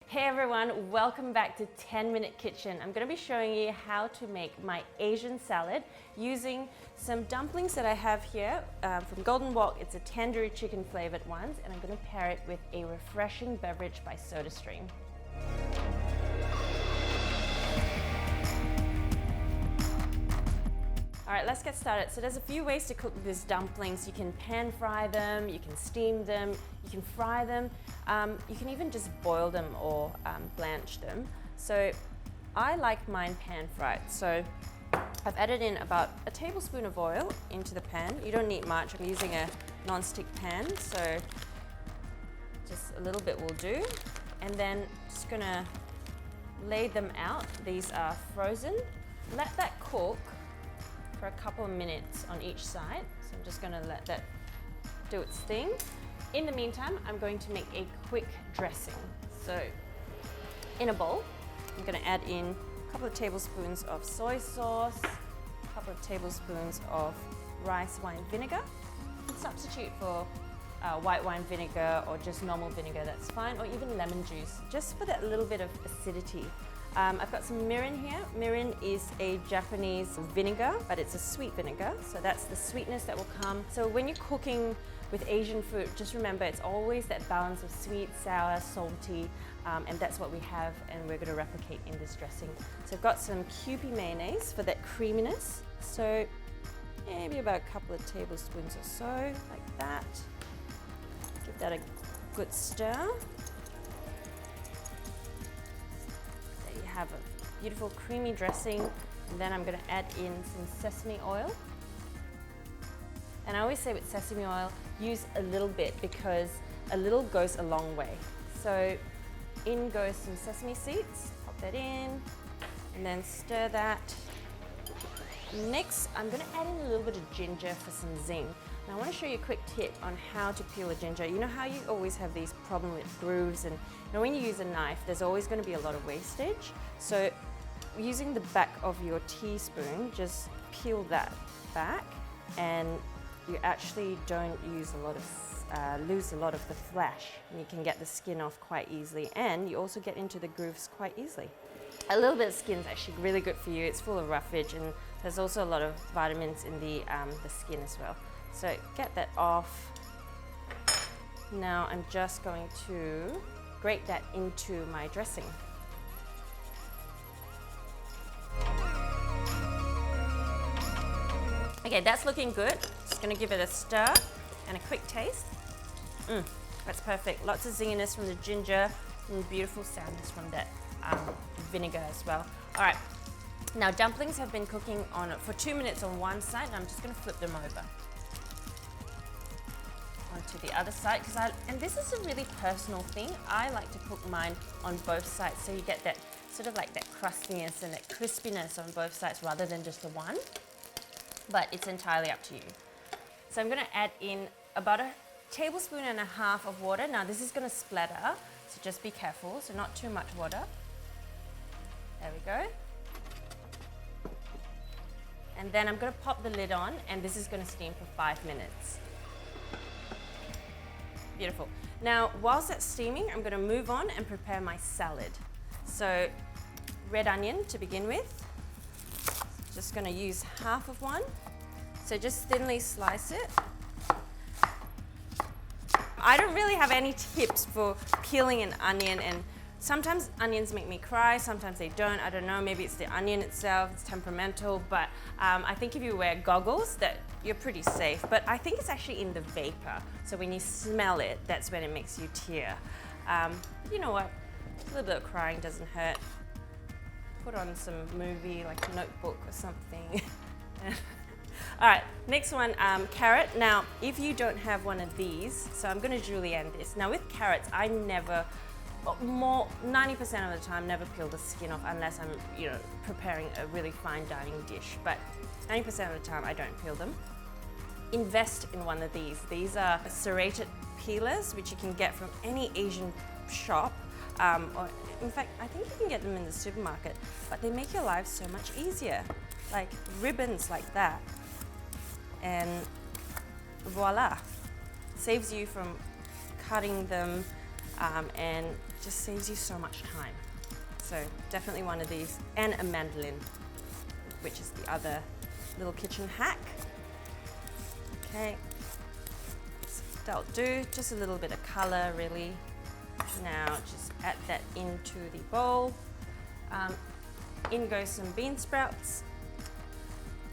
Hey everyone, welcome back to 10-Minute Kitchen. I'm going to be showing you how to make my Asian salad using some dumplings that I have here from Golden Wok. It's a tandoori chicken flavored ones, and I'm going to pair it with a refreshing beverage by SodaStream. All right, let's get started. So there's a few ways to cook these dumplings. You can pan fry them, you can steam them, you can fry them. You can even just boil them or blanch them. So I like mine pan fried. So I've added in about a tablespoon of oil into the pan. You don't need much. I'm using a non-stick pan, so just a little bit will do. And then just gonna lay them out. These are frozen. Let that cook for a couple of minutes on each side. So I'm just gonna let that do its thing. In the meantime, I'm going to make a quick dressing. So in a bowl, I'm gonna add in a couple of tablespoons of soy sauce, a couple of tablespoons of rice wine vinegar. You can substitute for white wine vinegar or just normal vinegar, that's fine, or even lemon juice, just for that little bit of acidity. I've got some mirin here. Mirin is a Japanese vinegar, but it's a sweet vinegar, so that's the sweetness that will come. So when you're cooking with Asian food, just remember it's always that balance of sweet, sour, salty, and that's what we have, and we're going to replicate in this dressing. So I've got some Kewpie mayonnaise for that creaminess, so maybe about a couple of tablespoons or so, like that. Give that a good stir. Have a beautiful creamy dressing, and then I'm going to add in some sesame oil. And I always say with sesame oil, use a little bit because a little goes a long way. So in goes some sesame seeds, pop that in, and then stir that. Next, I'm going to add in a little bit of ginger for some zing. Now I want to show you a quick tip on how to peel a ginger. You know how you always have these problems with grooves, and when you use a knife, there's always going to be a lot of wastage. So using the back of your teaspoon, just peel that back, and you actually don't use a lot of, lose a lot of the flesh, and you can get the skin off quite easily, and you also get into the grooves quite easily. A little bit of skin is actually really good for you. It's full of roughage, and there's also a lot of vitamins in the skin as well. So get that off. Now I'm just going to grate that into my dressing. Okay, that's looking good. Just gonna give it a stir and a quick taste. That's perfect. Lots of zinginess from the ginger and beautiful sourness from that vinegar as well. All right, now dumplings have been cooking on for 2 minutes on one side, and I'm just gonna flip them over onto the other side, and this is a really personal thing. I like to cook mine on both sides, so you get that sort of like that crustiness and that crispiness on both sides rather than just the one, but it's entirely up to you. So I'm going to add in about 1.5 tablespoons of water. Now this is going to splatter, so just be careful, so not too much water. There we go. And then I'm going to pop the lid on, and this is going to steam for 5 minutes. Beautiful. Now, whilst that's steaming, I'm going to move on and prepare my salad. So, red onion to begin with. Just going to use half of one. So just thinly slice it. I don't really have any tips for peeling an onion, and sometimes onions make me cry, sometimes they don't. I don't know, maybe it's the onion itself, it's temperamental, but I think if you wear goggles, that you're pretty safe. But I think it's actually in the vapor. So when you smell it, that's when it makes you tear. You know what? A little bit of crying doesn't hurt. Put on some movie, like a Notebook or something. All right, next one, carrot. Now, if you don't have one of these, so I'm gonna julienne this. Now with carrots, I never, 90% of the time, never peel the skin off unless I'm, preparing a really fine dining dish. But 90% of the time, I don't peel them. Invest in one of these. These are serrated peelers, which you can get from any Asian shop. Or in fact, I think you can get them in the supermarket, but they make your life so much easier. Like ribbons like that. And voila, saves you from cutting them and just saves you so much time. So definitely one of these, and a mandolin, which is the other little kitchen hack. Okay, so that'll do, just a little bit of color really. Now just add that into the bowl. In goes some bean sprouts.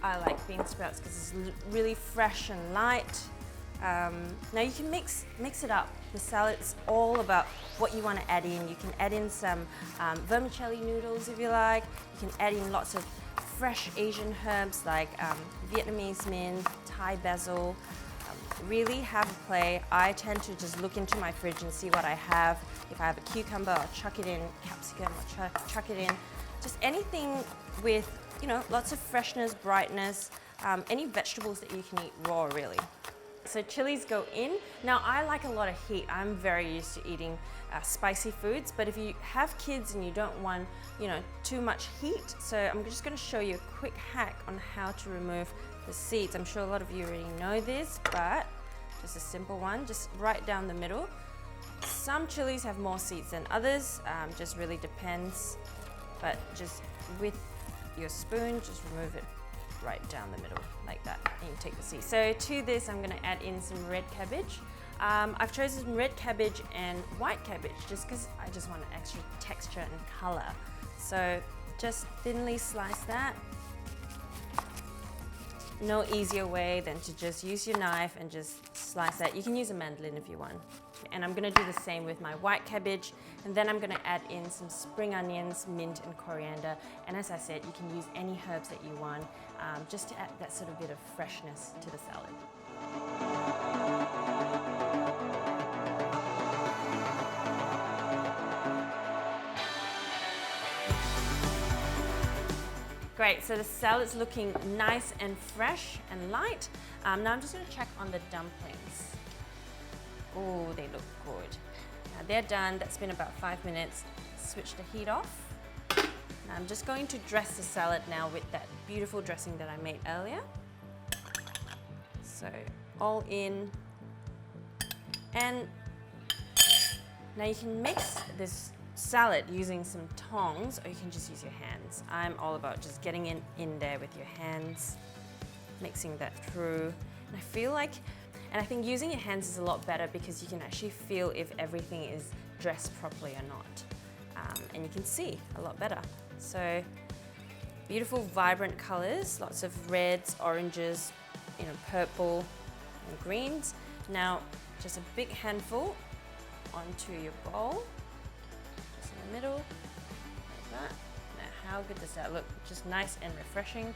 I like bean sprouts because it's really fresh and light. Now you can mix it up. The salad's all about what you want to add in. You can add in some vermicelli noodles if you like. You can add in lots of fresh Asian herbs like Vietnamese mint, Thai basil. Really have a play. I tend to just look into my fridge and see what I have. If I have a cucumber, I'll chuck it in. Capsicum, I'll chuck it in. Just anything with, you know, lots of freshness, brightness, any vegetables that you can eat raw really. So chilies go in. Now I like a lot of heat. I'm very used to eating spicy foods, but if you have kids and you don't want, you know, too much heat, so I'm just going to show you a quick hack on how to remove the seeds. I'm sure a lot of you already know this, but just a simple one, just right down the middle. Some chilies have more seeds than others, just really depends, but just with your spoon, just remove it right down the middle like that, and you take the seeds. So to this I'm going to add in some red cabbage. I've chosen red cabbage and white cabbage just because I just want extra texture and color. So just thinly slice that. No easier way than to just use your knife and just slice that. You can use a mandolin if you want. And I'm going to do the same with my white cabbage, and then I'm going to add in some spring onions, mint and coriander, and as I said, you can use any herbs that you want, just to add that sort of bit of freshness to the salad. Great, so the salad's looking nice and fresh and light. Now I'm just going to check on the dumplings. Oh, they look good. Now they're done. That's been about 5 minutes. Switch the heat off. Now I'm just going to dress the salad now with that beautiful dressing that I made earlier. So all in. And now you can mix this salad using some tongs, or you can just use your hands. I'm all about just getting in there with your hands, mixing that through. And I feel like, and I think using your hands is a lot better because you can actually feel if everything is dressed properly or not. And you can see a lot better. So beautiful, vibrant colors, lots of reds, oranges, you know, purple and greens. Now just a big handful onto your bowl, just in the middle, like that. Now how good does that look? Just nice and refreshing.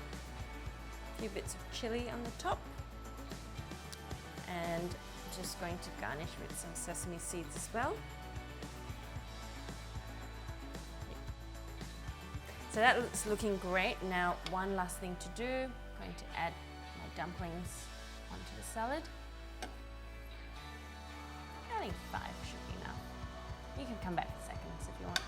A few bits of chili on the top. And just going to garnish with some sesame seeds as well. So that looks looking great. Now one last thing to do, I'm going to add my dumplings onto the salad. I think 5 should be enough. You can come back in seconds if you want.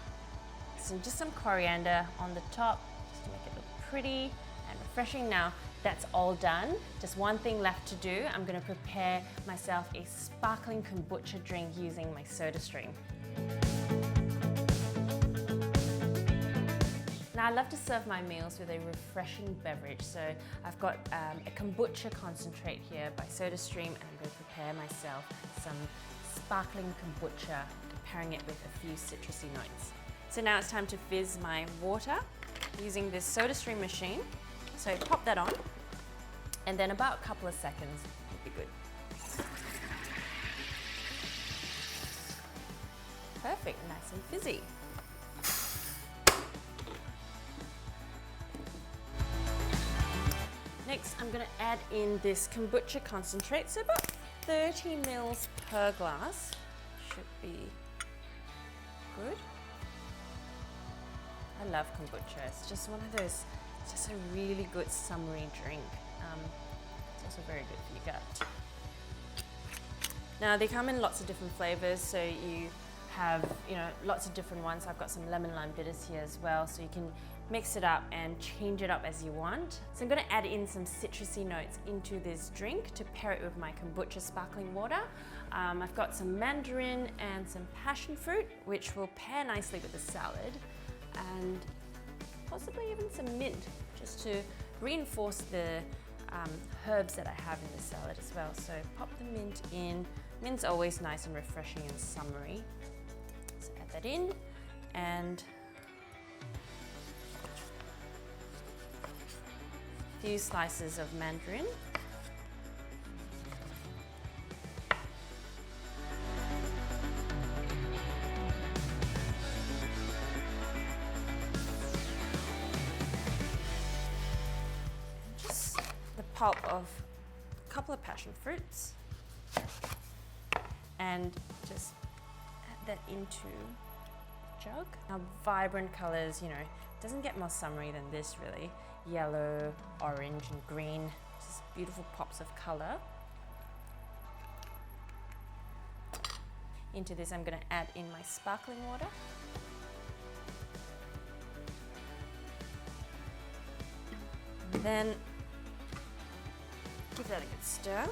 So just some coriander on the top, just to make it look pretty and refreshing. Now that's all done. Just one thing left to do. I'm going to prepare myself a sparkling kombucha drink using my soda stream. Now I love to serve my meals with a refreshing beverage, so I've got a kombucha concentrate here by SodaStream, and I'm going to prepare myself some sparkling kombucha, pairing it with a few citrusy notes. So now it's time to fizz my water using this SodaStream machine. So pop that on, and then about a couple of seconds would be good. Perfect, nice and fizzy. Next, I'm going to add in this kombucha concentrate, so about 30 mils per glass should be good. I love kombucha. It's just one of those, it's just a really good summery drink. It's also very good for your gut. Now they come in lots of different flavors, so you have, you know, lots of different ones. I've got some lemon lime bitters here as well, so you can mix it up and change it up as you want. So I'm going to add in some citrusy notes into this drink to pair it with my kombucha sparkling water. I've got some mandarin and some passion fruit, which will pair nicely with the salad, and possibly even some mint, just to reinforce the herbs that I have in the salad as well. So pop the mint in. Mint's always nice and refreshing and summery. So add that in, and a few slices of mandarin. Just the pulp of a couple of passion fruits, and just add that into the jug. Now, vibrant colors, you know, doesn't get more summery than this really. Yellow, orange and green, just beautiful pops of color. Into this I'm going to add in my sparkling water. And then give that a good stir.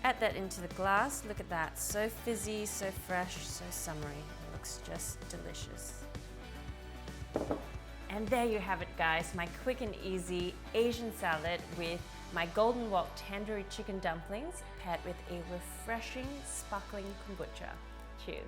Add that into the glass. Look at that, so fizzy, so fresh, so summery. It looks just delicious. And there you have it, guys, my quick and easy Asian salad with my golden wok tandoori chicken dumplings paired with a refreshing sparkling kombucha. Cheers.